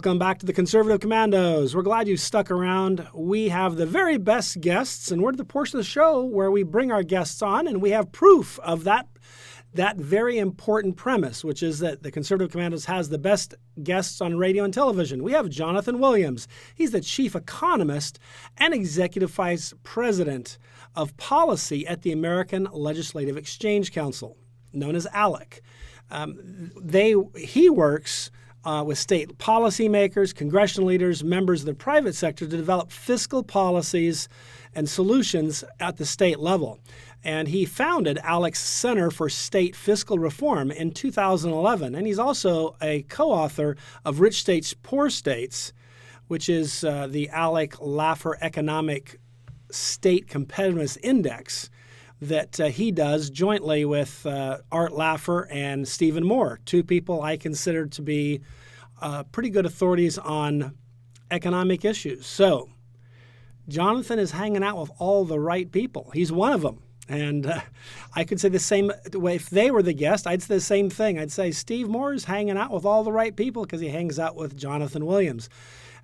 Welcome back to the Conservative Commandos. We're glad you stuck around. We have the very best guests, and we're at the portion of the show where we bring our guests on, and we have proof of that very important premise, which is that the Conservative Commandos has the best guests on radio and television. We have Jonathan Williams. He's the chief economist and executive vice president of policy at the American Legislative Exchange Council, known as ALEC. He works with state policymakers, congressional leaders, members of the private sector to develop fiscal policies and solutions at the state level. And he founded ALEC's Center for State Fiscal Reform in 2011. And he's also a co-author of Rich States, Poor States, which is the ALEC Laffer Economic State Competitiveness Index that he does jointly with Art Laffer and Stephen Moore, two people I consider to be pretty good authorities on economic issues. So Jonathan is hanging out with all the right people. He's one of them. And I could say the same way. If they were the guest, I'd say the same thing. I'd say Steve Moore is hanging out with all the right people because he hangs out with Jonathan Williams.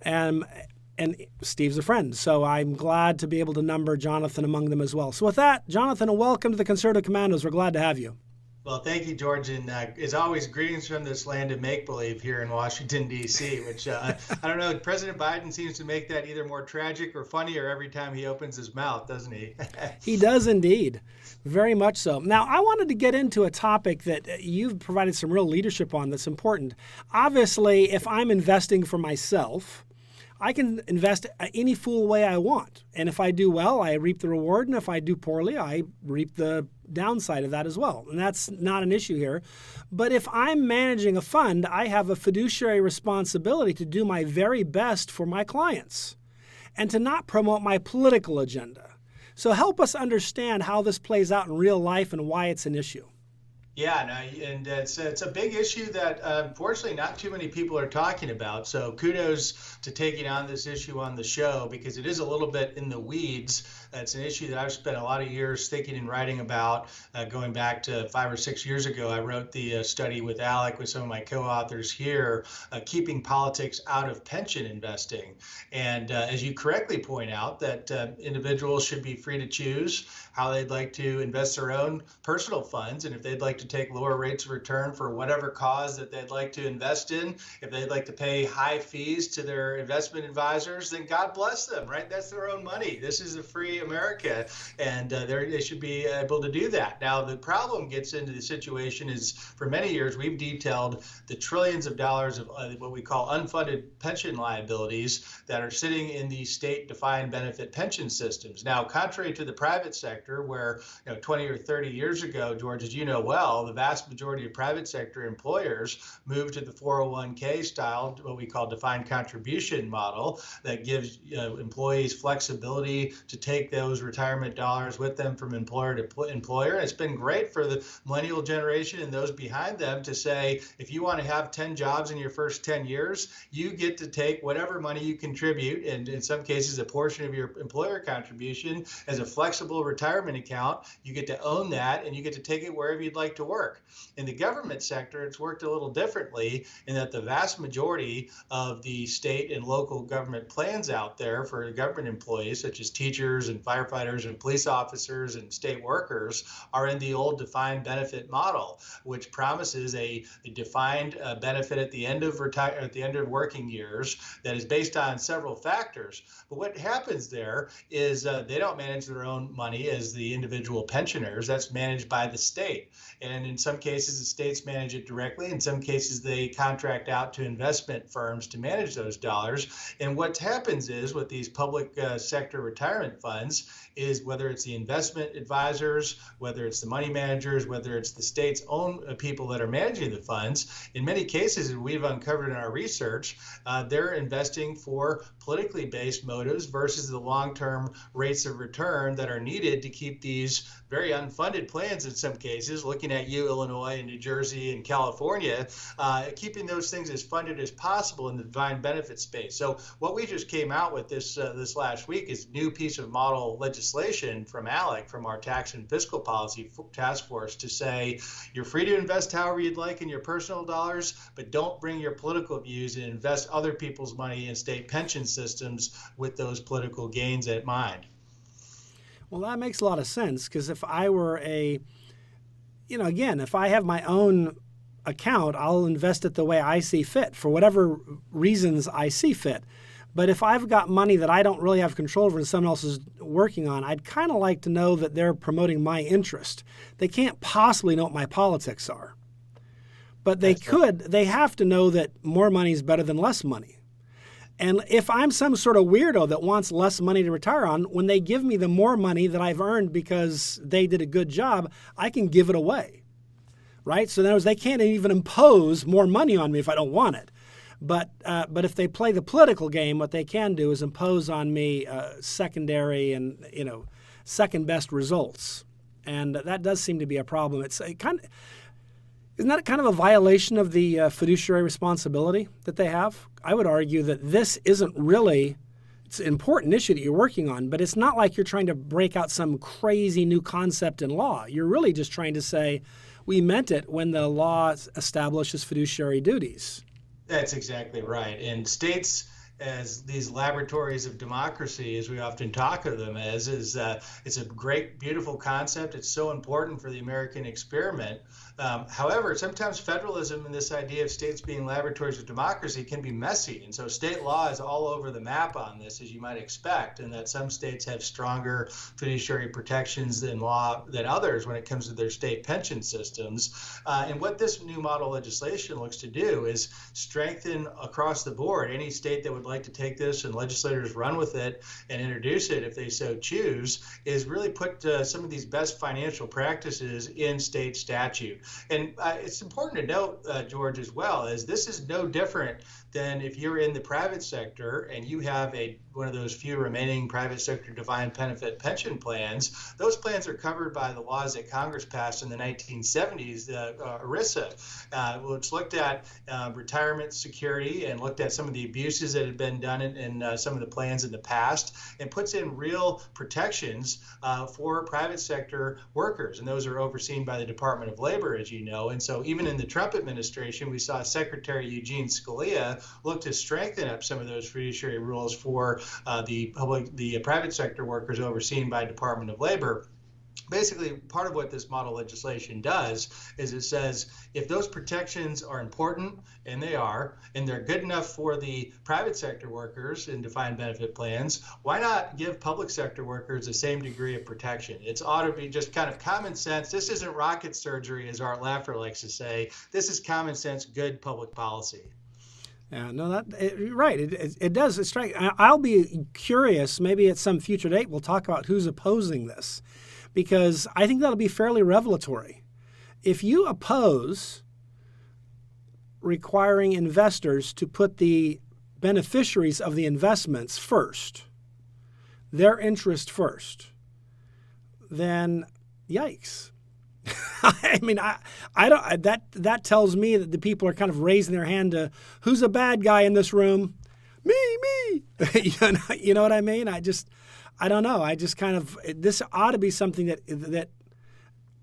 And Steve's a friend, so I'm glad to be able to number Jonathan among them as well. So with that, Jonathan, welcome to the Conservative Commandos. We're glad to have you. Well, thank you, George. And as always, greetings from this land of make-believe here in Washington, D.C., which I don't know, President Biden seems to make that either more tragic or funnier every time he opens his mouth, doesn't he? He does indeed. Very much so. Now, I wanted to get into a topic that you've provided some real leadership on that's important. Obviously, if I'm investing for myself, I can invest any fool way I want. And if I do well, I reap the reward. And if I do poorly, I reap the downside of that as well. And that's not an issue here. But if I'm managing a fund, I have a fiduciary responsibility to do my very best for my clients and to not promote my political agenda. So help us understand how this plays out in real life and why it's an issue. Yeah, no, and it's a big issue that unfortunately not too many people are talking about. So kudos to taking on this issue on the show because it is a little bit in the weeds. It's an issue that I've spent a lot of years thinking and writing about. Going back to 5 or 6 years ago, I wrote the study with ALEC with some of my co-authors here, keeping politics out of pension investing. And as you correctly point out, that individuals should be free to choose how they'd like to invest their own personal funds, and if they'd like to take lower rates of return for whatever cause that they'd like to invest in, if they'd like to pay high fees to their investment advisors, then God bless them, right? That's their own money. This is a free America, and they should be able to do that. Now, the problem gets into the situation is for many years, we've detailed the trillions of dollars of what we call unfunded pension liabilities that are sitting in the state defined benefit pension systems. Now, contrary to the private sector, where 20 or 30 years ago, George, as you know well, the vast majority of private sector employers moved to the 401k style, what we call defined contribution model, that gives employees flexibility to take those retirement dollars with them from employer to employer. And it's been great for the millennial generation and those behind them to say, if you want to have 10 jobs in your first 10 years, you get to take whatever money you contribute, and in some cases, a portion of your employer contribution as a flexible retirement account. You get to own that, and you get to take it wherever you'd like to work. In the government sector, it's worked a little differently in that the vast majority of the state and local government plans out there for government employees, such as teachers and firefighters and police officers and state workers, are in the old defined benefit model, which promises a defined benefit at the end of working years that is based on several factors. But what happens there is they don't manage their own money as the individual pensioners. That's managed by the state. And in some cases, the states manage it directly. In some cases, they contract out to investment firms to manage those dollars. And what happens is with these public sector retirement funds is whether it's the investment advisors, whether it's the money managers, whether it's the state's own people that are managing the funds, in many cases, and we've uncovered in our research, they're investing for politically based motives versus the long-term rates of return that are needed to keep these very unfunded plans in some cases, looking at at you, Illinois, and New Jersey, and California, keeping those things as funded as possible in the defined benefit space. So what we just came out with this last week is a new piece of model legislation from ALEC, from our Tax and Fiscal Policy Task Force, to say you're free to invest however you'd like in your personal dollars, but don't bring your political views and invest other people's money in state pension systems with those political gains at mind. Well, that makes a lot of sense, because if I were if I have my own account, I'll invest it the way I see fit for whatever reasons I see fit. But if I've got money that I don't really have control over and someone else is working on, I'd kind of like to know that they're promoting my interest. They can't possibly know what my politics are. But they have to know that more money is better than less money. And if I'm some sort of weirdo that wants less money to retire on, when they give me the more money that I've earned because they did a good job, I can give it away, right? So in other words, they can't even impose more money on me if I don't want it. But if they play the political game, what they can do is impose on me secondary and second best results, and that does seem to be a problem. Isn't that kind of a violation of the fiduciary responsibility that they have? I would argue that this isn't really, it's an important issue that you're working on, but it's not like you're trying to break out some crazy new concept in law. You're really just trying to say, we meant it when the law establishes fiduciary duties. That's exactly right. And states, as these laboratories of democracy, as we often talk of them as, it's a great, beautiful concept. It's so important for the American experiment. However, sometimes federalism and this idea of states being laboratories of democracy can be messy. And so state law is all over the map on this, as you might expect, and that some states have stronger fiduciary protections than others when it comes to their state pension systems. And what this new model legislation looks to do is strengthen across the board. Any state that would like to take this and legislators run with it and introduce it if they so choose, is really put some of these best financial practices in state statute. And it's important to note, George, as well, as this is no different than if you're in the private sector and you have one of those few remaining private sector defined benefit pension plans. Those plans are covered by the laws that Congress passed in the 1970s, ERISA, which looked at retirement security and looked at some of the abuses that had been done in some of the plans in the past, and puts in real protections for private sector workers. And those are overseen by the Department of Labor, as you know. And so even in the Trump administration, we saw Secretary Eugene Scalia look to strengthen up some of those fiduciary rules for the private sector workers overseen by Department of Labor. Basically, part of what this model legislation does is it says if those protections are important, and they are, and they're good enough for the private sector workers in defined benefit plans, why not give public sector workers the same degree of protection? It's ought to be just kind of common sense. This isn't rocket surgery, as Art Laffer likes to say. This is common sense, good public policy. Yeah, no, right. It does. It's right. I'll be curious. Maybe at some future date we'll talk about who's opposing this, because I think that'll be fairly revelatory. If you oppose requiring investors to put the beneficiaries of the investments first, their interest first, then yikes. I mean, I don't. That tells me that the people are kind of raising their hand to who's a bad guy in this room. Me. You know what I mean? I don't know. I just kind of, this ought to be something that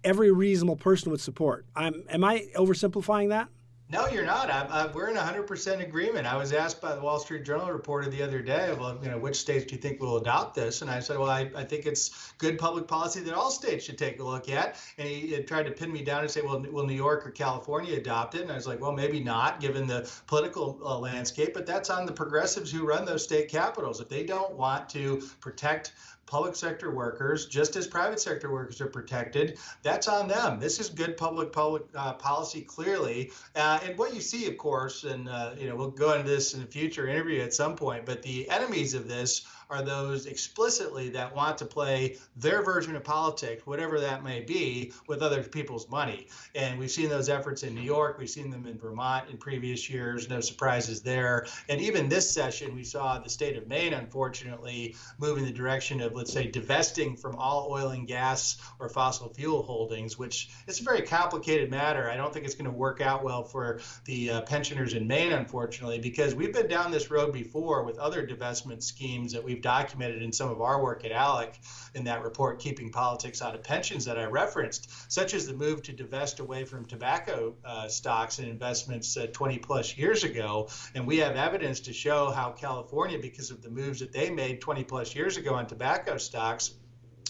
every reasonable person would support. Am I oversimplifying that? No, you're not. We're in 100% agreement. I was asked by the Wall Street Journal reporter the other day, well, which states do you think will adopt this? And I said, well, I think it's good public policy that all states should take a look at. And he tried to pin me down and say, well, will New York or California adopt it? And I was like, well, maybe not, given the political landscape. But that's on the progressives who run those state capitals. If they don't want to protect public sector workers, just as private sector workers are protected, that's on them. This is good public policy, clearly. And what you see, of course, and we'll go into this in a future interview at some point, but the enemies of this are those explicitly that want to play their version of politics, whatever that may be, with other people's money. And we've seen those efforts in New York. We've seen them in Vermont in previous years. No surprises there. And even this session, we saw the state of Maine, unfortunately, move in the direction of, let's say, divesting from all oil and gas or fossil fuel holdings, which is a very complicated matter. I don't think it's going to work out well for the pensioners in Maine, unfortunately, because we've been down this road before with other divestment schemes that we've documented in some of our work at ALEC in that report, Keeping Politics Out of Pensions, that I referenced, such as the move to divest away from tobacco stocks and investments 20 plus years ago. And we have evidence to show how California, because of the moves that they made 20 plus years ago on tobacco stocks,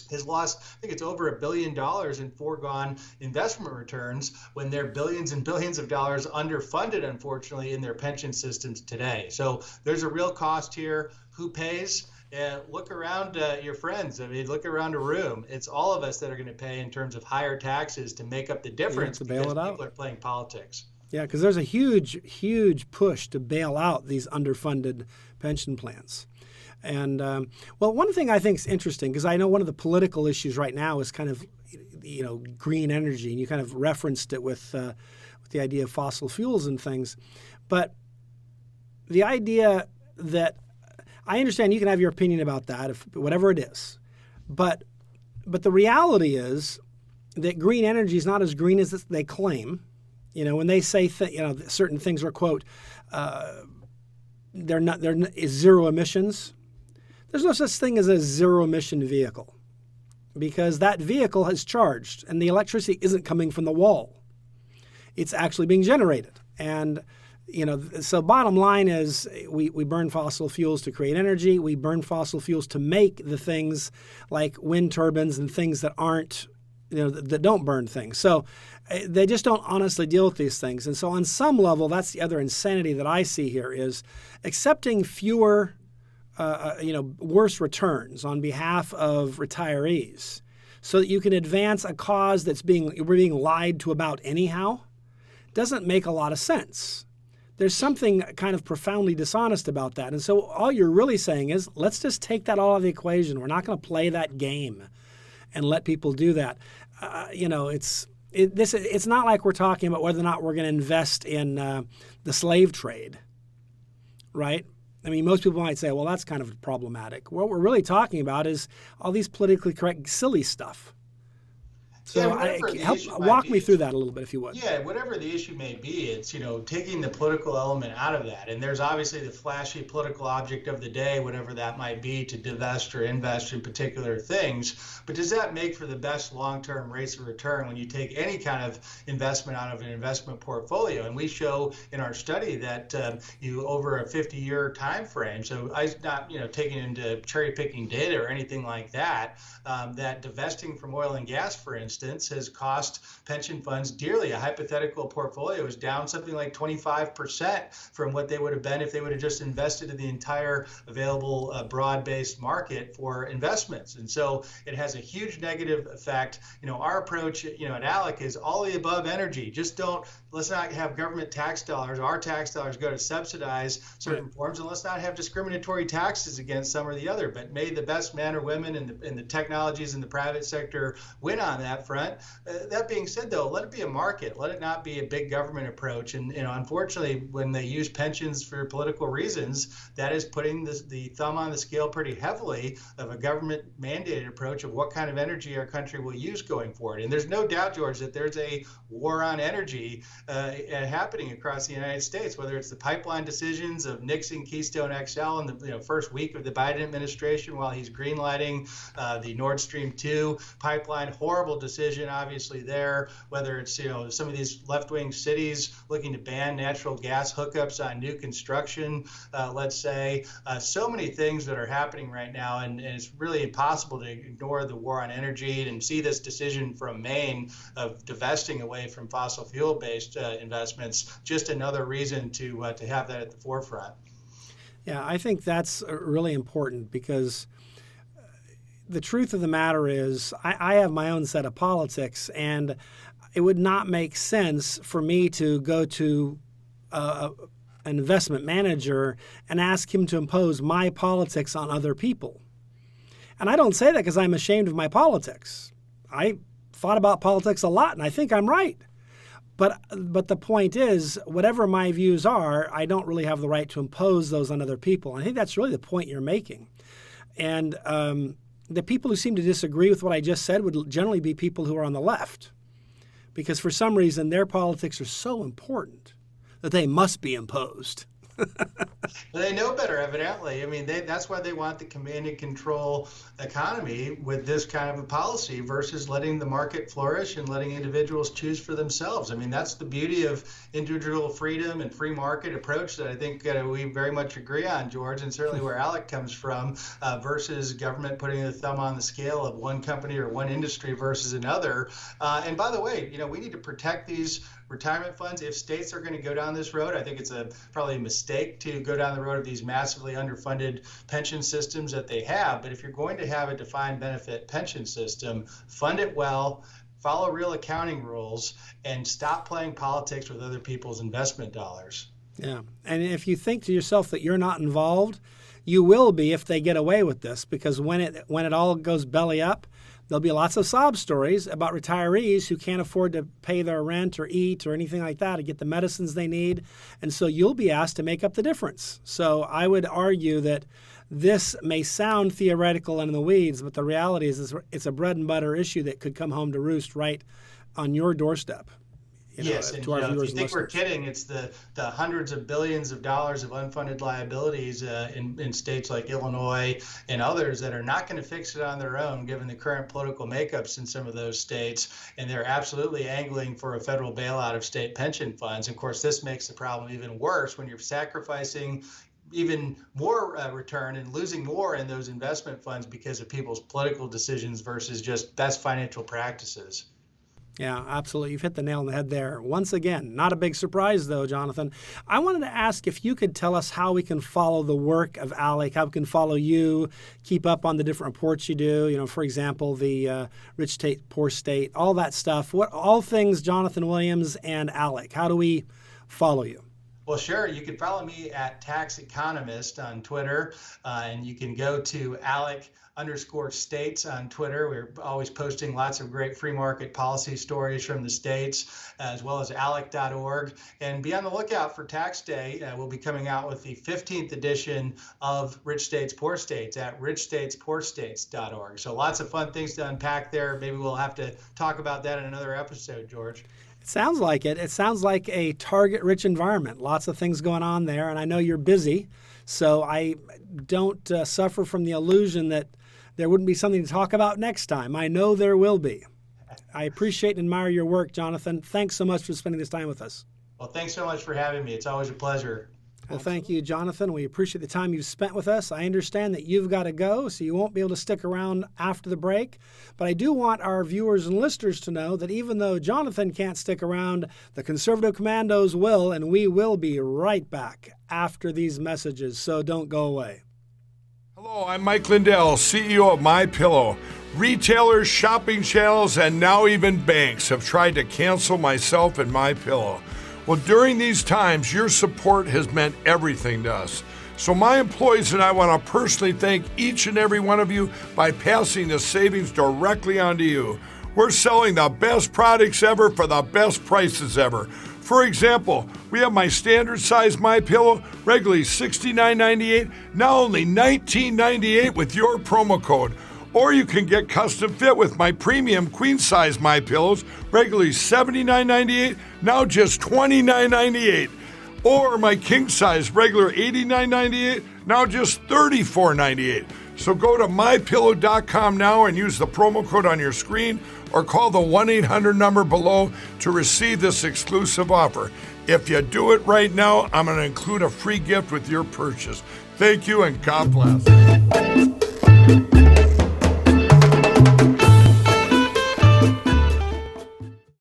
has lost, I think it's over $1 billion in foregone investment returns when they're billions and billions of dollars underfunded, unfortunately, in their pension systems today. So there's a real cost here. Who pays? Look around your friends. I mean, look around a room. It's all of us that are going to pay in terms of higher taxes to make up the difference because people are playing politics. Yeah, because there's a huge, huge push to bail out these underfunded pension plans. And, well, one thing I think is interesting, because I know one of the political issues right now is kind of, green energy, and you kind of referenced it with the idea of fossil fuels and things. But the idea that, I understand you can have your opinion about that, whatever it is. But the reality is that green energy is not as green as they claim. When they say certain things are, quote, they're zero emissions. There's no such thing as a zero emission vehicle, because that vehicle has charged and the electricity isn't coming from the wall. It's actually being generated. And so bottom line is we burn fossil fuels to create energy. We burn fossil fuels to make the things like wind turbines and things that aren't, that don't burn things. So they just don't honestly deal with these things. And so on some level, that's the other insanity that I see here, is accepting fewer, worse returns on behalf of retirees so that you can advance a cause we're being lied to about anyhow doesn't make a lot of sense. There's something kind of profoundly dishonest about that. And so all you're really saying is, let's just take that all out of the equation. We're not going to play that game and let people do that. It's not like we're talking about whether or not we're going to invest in the slave trade, right? I mean, most people might say, well, that's kind of problematic. What we're really talking about is all these politically correct, silly stuff. So walk me through that a little bit, if you would. Yeah, whatever the issue may be, it's, taking the political element out of that. And there's obviously the flashy political object of the day, whatever that might be, to divest or invest in particular things. But does that make for the best long-term rates of return when you take any kind of investment out of an investment portfolio? And we show in our study that over a 50-year time frame, so I'm not taking into cherry-picking data or anything like that, that divesting from oil and gas, for instance, has cost pension funds dearly. A hypothetical portfolio is down something like 25% from what they would have been if they would have just invested in the entire available broad-based market for investments. And so it has a huge negative effect. Our approach, at ALEC is all the above energy. Let's not have government tax dollars, our tax dollars, go to subsidize certain forms, and let's not have discriminatory taxes against some or the other. But may the best men or women in the technologies in the private sector win on that front. That being said, though, let it be a market. Let it not be a big government approach. And unfortunately, when they use pensions for political reasons, that is putting the thumb on the scale pretty heavily of a government mandated approach of what kind of energy our country will use going forward. And there's no doubt, George, that there's a war on energy happening across the United States, whether it's the pipeline decisions of Nixon, Keystone XL in the first week of the Biden administration while he's greenlighting the Nord Stream 2 pipeline. Horrible decision, obviously, there, whether it's some of these left-wing cities looking to ban natural gas hookups on new construction, let's say. So many things that are happening right now, and it's really impossible to ignore the war on energy and see this decision from Maine of divesting away from fossil fuel-based investments, just another reason to have that at the forefront. Yeah, I think that's really important, because the truth of the matter is I have my own set of politics, and it would not make sense for me to go to an an investment manager and ask him to impose my politics on other people. And I don't say that because I'm ashamed of my politics. I thought about politics a lot, and I think I'm right. But the point is, whatever my views are, I don't really have the right to impose those on other people. And I think that's really the point you're making. And the people who seem to disagree with what I just said would generally be people who are on the left, because for some reason their politics are so important that they must be imposed. They know better, evidently. I mean, that's why they want the command and control economy with this kind of a policy versus letting the market flourish and letting individuals choose for themselves. I mean, that's the beauty of individual freedom and free market approach that I think we very much agree on, George, and certainly where ALEC comes from versus government putting the thumb on the scale of one company or one industry versus another. And by the way, we need to protect these retirement funds. If states are going to go down this road, I think it's probably a mistake to go down the road of these massively underfunded pension systems that they have. But if you're going to have a defined benefit pension system, fund it well, follow real accounting rules, and stop playing politics with other people's investment dollars. Yeah. And if you think to yourself that you're not involved, you will be if they get away with this, because when it all goes belly up, there'll be lots of sob stories about retirees who can't afford to pay their rent or eat or anything like that to get the medicines they need. And so you'll be asked to make up the difference. So I would argue that this may sound theoretical and in the weeds, but the reality is it's a bread and butter issue that could come home to roost right on your doorstep. Yes, and if you think we're kidding, it's the hundreds of billions of dollars of unfunded liabilities in states like Illinois and others that are not going to fix it on their own, given the current political makeups in some of those states. And they're absolutely angling for a federal bailout of state pension funds. And of course, this makes the problem even worse when you're sacrificing even more return and losing more in those investment funds because of people's political decisions versus just best financial practices. Yeah, absolutely. You've hit the nail on the head there. Once again, not a big surprise, though, Jonathan. I wanted to ask if you could tell us how we can follow the work of ALEC, how we can follow you, keep up on the different reports you do, for example, the rich state, poor state, all that stuff. All things Jonathan Williams and ALEC. How do we follow you? Well, sure. You can follow me at Tax Economist on Twitter, and you can go to ALEC_states on Twitter. We're always posting lots of great free market policy stories from the states, as well as ALEC.org. And be on the lookout for Tax Day. We'll be coming out with the 15th edition of Rich States, Poor States at richstatespoorstates.org. So lots of fun things to unpack there. Maybe we'll have to talk about that in another episode, George. Sounds like it. It sounds like a target-rich environment. Lots of things going on there, and I know you're busy, so I don't suffer from the illusion that there wouldn't be something to talk about next time. I know there will be. I appreciate and admire your work, Jonathan. Thanks so much for spending this time with us. Well, thanks so much for having me. It's always a pleasure. Well, thank you, Jonathan. We appreciate the time you've spent with us. I understand that you've got to go, so you won't be able to stick around after the break. But I do want our viewers and listeners to know that even though Jonathan can't stick around, the Conservative Commandos will, and we will be right back after these messages, so don't go away. Hello, I'm Mike Lindell, CEO of MyPillow. Retailers, shopping channels, and now even banks have tried to cancel myself and MyPillow. Well, during these times, your support has meant everything to us. So my employees and I want to personally thank each and every one of you by passing the savings directly on to you. We're selling the best products ever for the best prices ever. For example, we have my standard size MyPillow, regularly $69.98, now only $19.98 with your promo code. Or you can get custom fit with my premium queen size MyPillows, regularly $79.98, now just $29.98. Or my king size, regular $89.98, now just $34.98. So go to mypillow.com now and use the promo code on your screen, or call the 1-800 number below to receive this exclusive offer. If you do it right now, I'm going to include a free gift with your purchase. Thank you and God bless.